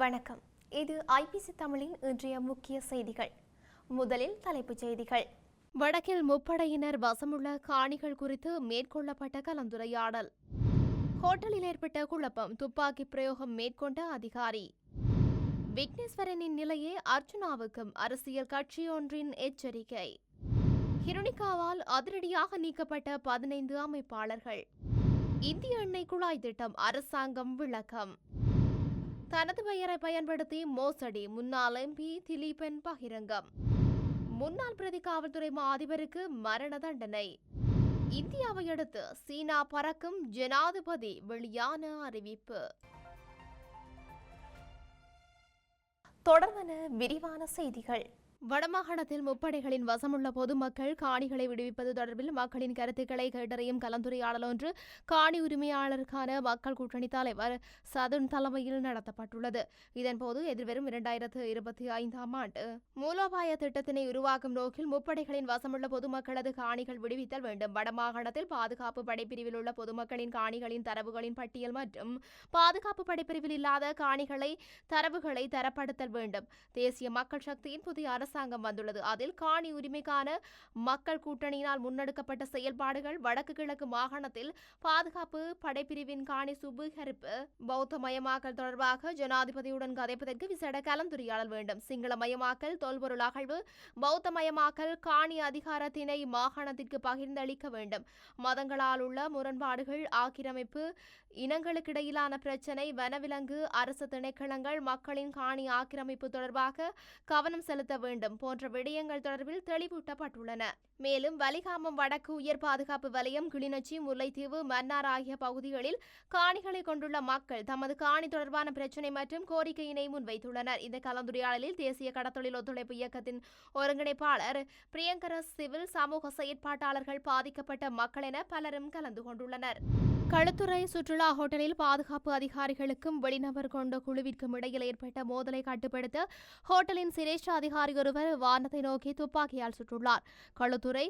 வணக்கம். இது ஐபிசி தமிழின் இன்றைய முக்கிய செய்திகள். முதலில் தலைப்புச் செய்திகள். வடக்கில் முப்படையினர் வசமுள்ள காணிகள் குறித்து மேற்கொள்ளப்பட்ட கலந்துரையாடல். ஹோட்டலில் ஏற்பட்ட குழப்பம், துப்பாக்கி பிரயோகம் மேற்கொண்ட அதிகாரி. விக்னேஸ்வரனின் நிலையே அர்ச்சுனாவுக்கும் அரசியல் கட்சியொன்றின் எச்சரிக்கை. ஹிருணிகாவால் அதிரடியாக நீக்கப்பட்ட 15 அமைப்பாளர்கள். இந்திய எண்ணெய் குழாய் திட்டம் அரசாங்கம் விளக்கம். தனது பெயரை பயன்படுத்தி மோசடி, முன்னாள் எம்பி திலீபன் பகிரங்கம். முன்னாள் பிரதி காவல்துறை அதிபருக்கு மரண தண்டனை. இந்தியாவை அடுத்து சீனா பறக்கும் ஜனாதிபதி வெளியான அறிவிப்பு. தொடர்பான விரிவான செய்திகள். வடமாகாணத்தில் முப்படைகளின் வசமுள்ள பொதுமக்கள் காணிகளை விடுவிப்பது தொடர்பில் மக்களின் கருத்துக்களை கேட்டறியும் கலந்துரையாடல் ஒன்று காணி உரிமையாளருக்கான மக்கள் கூட்டணி தலைவர் சதுன் தலைமையில் நடத்தப்பட்டுள்ளது. இதன்போது எதிர்வரும் 2025 ஆண்டு மூலோபாய திட்டத்தினை உருவாக்கும் நோக்கில் முப்படைகளின் வசமுள்ள பொதுமக்களது காணிகள் விடுவித்தல் வேண்டும். வடமாகாணத்தில் பாதுகாப்பு படைப்பிரிவில் உள்ள பொதுமக்களின் காணிகளின் தரவுகளின் பட்டியல் மற்றும் பாதுகாப்பு படைப்பிரிவில் இல்லாத தரவுகளை தரப்படுத்தல் வேண்டும். தேசிய மக்கள் சக்தியின் புதிய அரசாங்கம் வந்துள்ளது. அதில் காணி உரிமைக்கான மக்கள் கூட்டணியினால் முன்னெடுக்கப்பட்ட செயல்பாடுகள், வடக்கு கிழக்கு மாகாணத்தில் பாதுகாப்பு படைப்பிரிவின் காணி சுபீகரிப்பு, பௌத்தமயமாக்கல் தொடர்பாக ஜனாதிபதியுடன் கதைப்பதற்கு விசேட கலந்துரையாடல் வேண்டும். சிங்களமயமாக்கல், தொல்பொருள் அகழ்வு, பௌத்தமயமாக்கல், காணி அதிகாரத்தினை மாகாணத்திற்கு பகிர்ந்தளிக்க வேண்டும். மதங்களால் உள்ள முரண்பாடுகள், ஆக்கிரமிப்பு, இனங்களுக்கிடையிலான பிரச்சினை, வனவிலங்கு, அரசு திணைக்களங்கள், மக்களின் காணி ஆக்கிரமிப்பு தொடர்பாக கவனம் செலுத்த வேண்டும் போன்ற விடயங்கள் தொடர்பில் தெளிவூட்டப்பட்டுள்ளன. மேலும் வலிகாமம் வடக்கு உயர் பாதுகாப்பு வலயம், கிளிநொச்சி, முல்லைத்தீவு, மன்னார் ஆகிய பகுதிகளில் காணிகளை கொண்டுள்ள மக்கள் தமது காணி தொடர்பான பிரச்சினை மற்றும் கோரிக்கையினை முன்வைத்துள்ளனர். இந்த கலந்துரையாடலில் தேசிய கடத்தொழில் ஒத்துழைப்பு இயக்கத்தின் ஒருங்கிணைப்பாளர் பிரியங்கர, சிவில் சமூக செயற்பாட்டாளர்கள், பாதிக்கப்பட்ட மக்கள் என பலரும் கலந்து கொண்டுள்ளனர். களுத்துறை சுற்றுலா ஹோட்டலில் பாதுகாப்பு அதிகாரிகளுக்கும் வெளிநபர் கொண்ட குழுவிற்கும் இடையில் ஏற்பட்ட மோதலை கட்டுப்படுத்த ஹோட்டலின் சிரேஷ்ட அதிகாரி ஒருவர் வானத்தை நோக்கி துப்பாக்கியால் சுட்டுள்ளார். களுத்துறை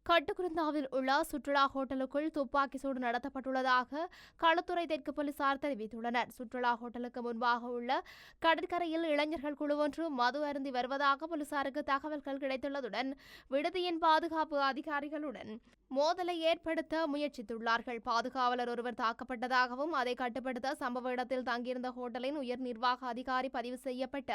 கட்டுக்குருந்தாவில் உள்ள சுற்றுலா ஹோட்டலுக்குள் துப்பாக்கி சூடு நடத்தப்பட்டுள்ளதாக களுத்துறை தெற்கு போலீசார் தெரிவித்துள்ளனர். சுற்றுலா ஹோட்டலுக்கு முன்பாக உள்ள கடற்கரையில் இளைஞர்கள் குழு ஒன்று மது அருந்தி வருவதாக போலீசாருக்கு தகவல்கள் கிடைத்துள்ளதுடன் விடுதியின் பாதுகாப்பு அதிகாரிகளுடன் மோதலை ஏற்படுத்த முயற்சித்துள்ளார்கள். பாதுகாவலர் ஒருவர் தாக்கப்பட்டதாகவும் அதை கட்டுப்படுத்த சம்பவ இடத்தில் தங்கியிருந்த ஹோட்டலின் உயர் நிர்வாக அதிகாரி பதிவு செய்யப்பட்ட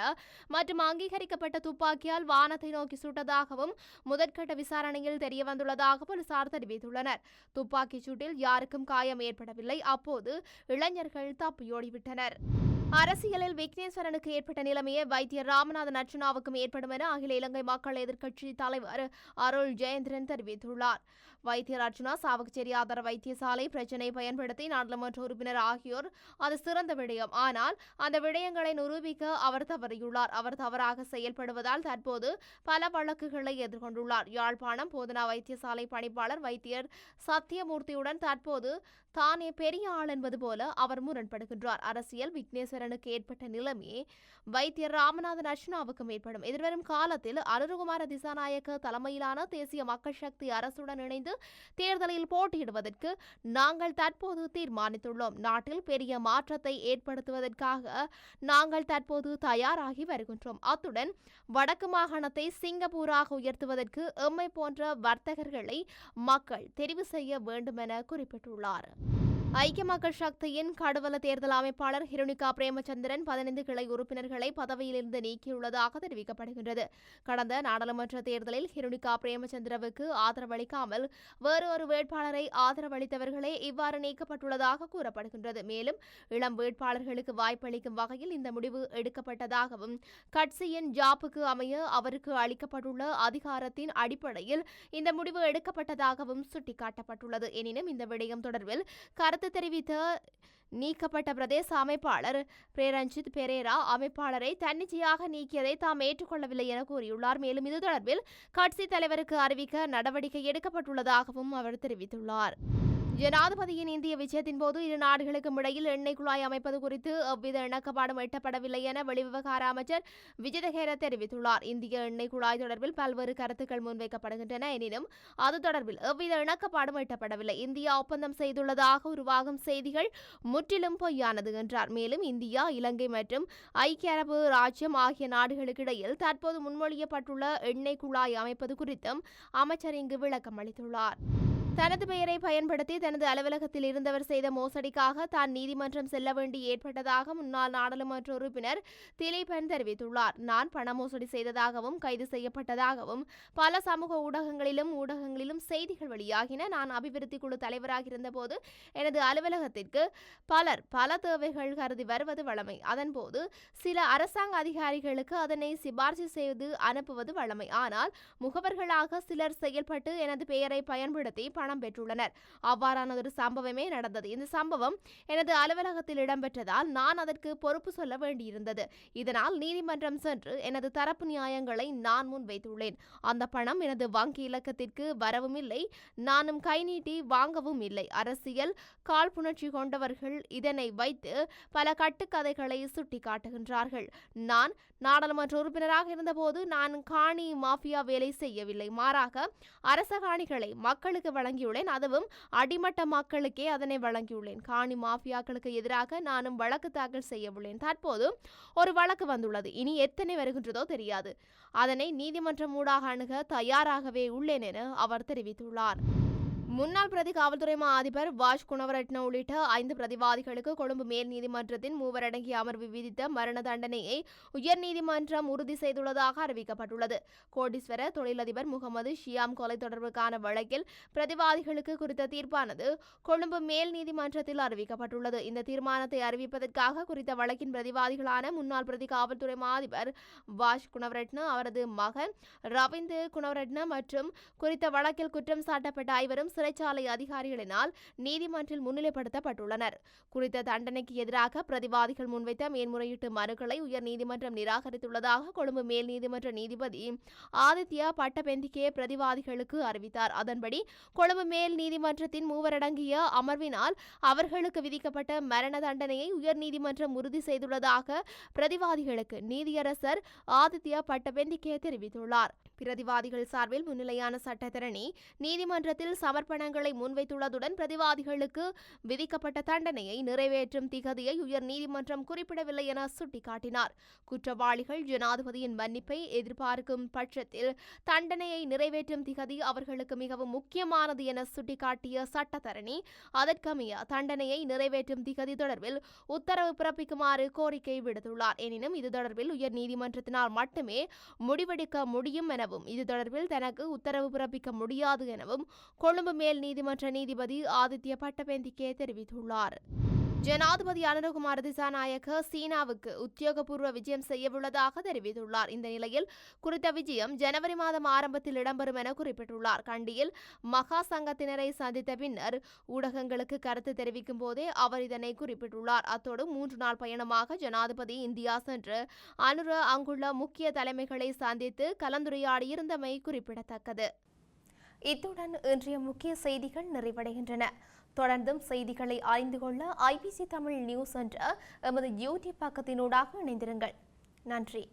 மற்றும் அங்கீகரிக்கப்பட்ட துப்பாக்கியால் வானத்தை நோக்கி சுட்டதாகவும் முதற்கட்ட விசாரணையில் தெரியவந்துள்ளதாக போலீசார் தெரிவித்துள்ளனர். துப்பாக்கிச் சூட்டில் யாருக்கும் காயம் ஏற்படவில்லை. அப்போது இளைஞர்கள் தப்பியோடிவிட்டனர். அரசியலில் விக்னேஸ்வரனுக்கு ஏற்பட்ட நிலைமையே வைத்தியர் ராமநாதன் அர்ச்சுனாவுக்கும் ஏற்படும் என அகில இலங்கை மக்கள் எதிர்க்கட்சி தலைவர் அருள் ஜெயேந்திரன் தெரிவித்துள்ளார். வைத்தியர் அர்ச்சுனா சாவகச்சேரி ஆதார வைத்தியசாலை பிரச்சினையை பயன்படுத்தி நாடாளுமன்ற உறுப்பினர் ஆகியோர் அது சிறந்த விடயம். ஆனால் அந்த விடயங்களை நிரூபிக்க அவர் தவறியுள்ளார். அவர் தவறாக செயல்படுவதால் தற்போது பல வழக்குகளை எதிர்கொண்டுள்ளார். யாழ்ப்பாணம் போதனா வைத்தியசாலை பணிப்பாளர் வைத்தியர் சத்தியமூர்த்தியுடன் தற்போது தானே பெரிய ஆள் என்பது போல அவர் முரண்படுகின்றார். அரசியல் விக்னேஸ்வரனுக்கு ஏற்பட்ட நிலைமையே வைத்தியர் ராமநாதன் அர்ச்சுனாவுக்கும் ஏற்படும். எதிர்வரும் காலத்தில் அனுருகுமார திசாநாயக்க தலைமையிலான தேசிய மக்கள் சக்தி அரசுடன் இணைந்து தேர்தலில் போட்டியிடுவதற்கு நாங்கள் தற்போது தீர்மானித்துள்ளோம். நாட்டில் பெரிய மாற்றத்தை ஏற்படுத்துவதற்காக நாங்கள் தற்போது தயாராகி வருகின்றோம். அத்துடன் வடக்கு மாகாணத்தை சிங்கப்பூராக உயர்த்துவதற்கு எம்மை போன்ற வர்த்தகர்களை மக்கள் தெரிவு செய்ய வேண்டும் என குறிப்பிட்டுள்ளார். ஐக்கிய மக்கள் சக்தியின் கடுவல தேர்தல் அமைப்பாளர் ஹிருணிகா பிரேமச்சந்திரன் 15 கிளை உறுப்பினர்களை பதவியிலிருந்து நீக்கியுள்ளதாக தெரிவிக்கப்படுகின்றது. கடந்த நாடாளுமன்ற தேர்தலில் ஹிருணிகா பிரேமச்சந்திரவுக்கு ஆதரவளிக்காமல் வேறு ஒரு வேட்பாளரை ஆதரவளித்தவர்களே இவ்வாறு நீக்கப்பட்டுள்ளதாக கூறப்படுகின்றது. மேலும் இளம் வேட்பாளர்களுக்கு வாய்ப்பளிக்கும் வகையில் இந்த முடிவு எடுக்கப்பட்டதாகவும் கட்சியின் ஜாப்புக்கு அமைய அவருக்கு அளிக்கப்பட்டுள்ள அதிகாரத்தின் அடிப்படையில் இந்த முடிவு எடுக்கப்பட்டதாகவும் சுட்டிக்காட்டப்பட்டுள்ளது. எனினும் இந்த விடயம் தொடர்பில் கருத்து தெரிவித்த நீக்கப்பட்ட பிரதேச அமைப்பாளர் பிரேரஞ்சித் பெரேரா அமைப்பாளரை தன்னிச்சையாக நீக்கியதை தாம் ஏற்றுக்கொள்ளவில்லை என கூறியுள்ளார். மேலும் இது தொடர்பில் கட்சி தலைவருக்கு அறிவிக்க நடவடிக்கை எடுக்கப்பட்டுள்ளதாகவும் அவர் தெரிவித்துள்ளார். ஜனாதிபதியின் இந்திய விஜயத்தின் போது இரு நாடுகளுக்கும் இடையில் எண்ணெய் குழாய் அமைப்பது குறித்து எவ்வித இணக்கப்பாடும் எட்டப்படவில்லை என வெளிவிவகார அமைச்சர் விஜிதஹேர தெரிவித்துள்ளார். இந்திய எண்ணெய் குழாய் தொடர்பில் பல்வேறு கருத்துக்கள் முன்வைக்கப்படுகின்றன. எனினும் அது தொடர்பில் எவ்வித இணக்கப்பாடும் எட்டப்படவில்லை. இந்தியா ஒப்பந்தம் செய்துள்ளதாக உருவாகும் செய்திகள் முற்றிலும் பொய்யானது என்றார். மேலும் இந்தியா, இலங்கை மற்றும் ஐக்கிய அரபு ராஜ்யம் ஆகிய நாடுகளுக்கு இடையில் தற்போது முன்மொழியப்பட்டுள்ள எண்ணெய் குழாய் அமைப்பது குறித்தும் அமைச்சர் இங்கு விளக்கம் அளித்துள்ளார். தனது பெயரை பயன்படுத்தி தனது அலுவலகத்தில் இருந்தவர் செய்த மோசடிக்காக தான் நீதிமன்றம் செல்ல வேண்டி ஏற்பட்டதாக முன்னாள் நாடாளுமன்ற உறுப்பினர் திலீபன் தெரிவித்துள்ளார். நான் பண மோசடி செய்ததாகவும் கைது செய்யப்பட்டதாகவும் பல சமூக ஊடகங்களிலும் செய்திகள் வெளியாகின. நான் அபிவிருத்தி குழு தலைவராக இருந்தபோது எனது அலுவலகத்திற்கு பல தேவைகள் கருதி வருவது வழமை. அதன்போது சில அரசாங்க அதிகாரிகளுக்கு அதனை சிபார்சு செய்து அனுப்புவது வழமை. ஆனால் முகவர்களாக சிலர் செயல்பட்டு எனது பெயரை பயன்படுத்தி பணம் பெற்றுள்ளனர். அவ்வாறான ஒரு சம்பவமே நடந்தது. இந்த சம்பவம் எனது அலுவலகத்தில் இடம்பெற்றதால் நான் அதற்கு பொறுப்பு சொல்ல வேண்டியிருந்தது. இதனால் நீதிமன்றம் சென்று எனது தரப்பு நியாயங்களை நான் முன்வைத்துள்ளேன். அந்த பணம் எனது வங்கி இலக்கத்திற்கு வரவும் இல்லை, நானும் கை நீட்டி வாங்கவும் இல்லை. அரசியல் காழ்ப்புணர்ச்சி கொண்டவர்கள் இதனை வைத்து பல கட்டுக்கதைகளை சுட்டிக்காட்டுகின்றார்கள். நான் நாடாளுமன்ற உறுப்பினராக இருந்தபோது நான் காணி மாஃபியா வேலை செய்யவில்லை. மாறாக அரச காணிகளை மக்களுக்கு வழங்கியுள்ளேன். அதுவும் அடிமட்ட மக்களுக்கே அதனை வழங்கியுள்ளேன். காணி மாஃபியாக்களுக்கு எதிராக நானும் வழக்கு தாக்கல் செய்யவுள்ளேன். தற்போது ஒரு வழக்கு வந்துள்ளது. இனி எத்தனை வருகின்றதோ தெரியாது. அதனை நீதிமன்றம் ஊடாக அணுக தயாராகவே உள்ளேன் என அவர் தெரிவித்துள்ளார். முன்னாள் பிரதி காவல்துறை மா அதிபர் வாஷ் குணவரட்ன உள்ளிட்ட 5 பிரதிவாதிகளுக்கு கொழும்பு மேல் நீதிமன்றத்தின் 3 அடங்கிய அமர்வு விதித்த மரண தண்டனையை உயர்நீதிமன்றம் உறுதி செய்துள்ளதாக அறிவிக்கப்பட்டுள்ளது. கோடீஸ்வர தொழிலதிபர் முகமது ஷியாம் கொலை தொடர்புக்கான வழக்கில் பிரதிவாதிகளுக்கு குறித்த தீர்ப்பானது கொழும்பு மேல் நீதிமன்றத்தில் அறிவிக்கப்பட்டுள்ளது. இந்த தீர்மானத்தை அறிவிப்பதற்காக குறித்த வழக்கின் பிரதிவாதிகளான முன்னாள் பிரதி காவல்துறை மா அதிபர் வாஷ் குணவரட்ன, அவரது மகன் ரவிந்து குணவரட்ன மற்றும் குறித்த வழக்கில் குற்றம் சாட்டப்பட்ட ஐவரும் சிறைச்சாலை அதிகாரிகளினால் நீதிமன்றில் முன்னிலைப்படுத்தப்பட்டுள்ளனர். குறித்த தண்டனைக்கு எதிராக பிரதிவாதிகள் முன்வைத்த மேன்முறையீட்டு மனுக்களை உயர் நீதிமன்றம் நிராகரித்துள்ளதாக கொழும்பு மேல் நீதிமன்ற நீதிபதி ஆதித்யா பட்டபெந்திகே பிரதிவாதிகளுக்கு அறிவித்தார். அதன்படி கொழும்பு மேல் நீதிமன்றத்தின் 3 அடங்கிய அமர்வினால் அவர்களுக்கு விதிக்கப்பட்ட மரண தண்டனையை உயர் நீதிமன்றம் உறுதி செய்துள்ளதாக பிரதிவாதிகளுக்கு நீதியரசர் ஆதித்யா பட்டபெந்திகே தெரிவித்துள்ளார். பிரதிவாதிகள் சார்பில் முன்னிலையான சட்டத்தரணி நீதிமன்றத்தில் சமர்ப்பணங்களை முன்வைத்துள்ளதுடன் பிரதிவாதிகளுக்கு விதிக்கப்பட்ட தண்டனையை நிறைவேற்றும் திகதியை உயர் நீதிமன்றம் குறிப்பிடவில்லை என சுட்டிக்காட்டினார். குற்றவாளிகள் ஜனாதிபதியின் மன்னிப்பை எதிர்பார்க்கும் பட்சத்தில் தண்டனையை நிறைவேற்றும் திகதி அவர்களுக்கு மிகவும் முக்கியமானது என சுட்டிக்காட்டிய சட்டத்தரணி அதற்கமைய தண்டனையை நிறைவேற்றும் திகதி தொடர்பில் உத்தரவு பிறப்பிக்குமாறு கோரிக்கை விடுத்துள்ளார். எனினும் இது தொடர்பில் உயர் நீதிமன்றத்தினால் மட்டுமே முடிவெடுக்க முடியும் எனவும் இது தொடர்பில் தனக்கு உத்தரவு பிறப்பிக்க முடியாது எனவும் கொழும்பு மேல் நீதிமன்ற நீதிபதி ஆதித்ய பட்டபெந்திகே தெரிவித்துள்ளார். ஜனாதிபதி அனுரகுமார திசாநாயக்க சீனாவுக்கு உத்தியோகபூர்வ விஜயம் செய்யவுள்ளதாக தெரிவித்துள்ளார். இந்த நிலையில் குறித்த விஜயம் ஜனவரி மாதம் ஆரம்பத்தில் இடம்பெறும் என குறிப்பிட்டுள்ளார். கண்டியில் மகா சங்கத்தினரை சந்தித்த பின்னர் ஊடகங்களுக்கு கருத்து தெரிவிக்கும் போதே அவர் இதனை குறிப்பிட்டுள்ளார். அத்தோடு 3 நாள் பயணமாக ஜனாதிபதி இந்தியா சென்று அனுர அங்குள்ள முக்கிய தலைமைகளை சந்தித்து கலந்துரையாடியிருந்தமை குறிப்பிடத்தக்கது. இத்துடன் இன்றைய முக்கிய செய்திகள் நிறைவடைகின்றன. தொடர்ந்தும் செய்திகளை அறிந்து கொள்ள IBC தமிழ் நியூஸ் என்ற எமது யூடியூப் பக்கத்தினூடாக இணைந்திருங்கள். நன்றி.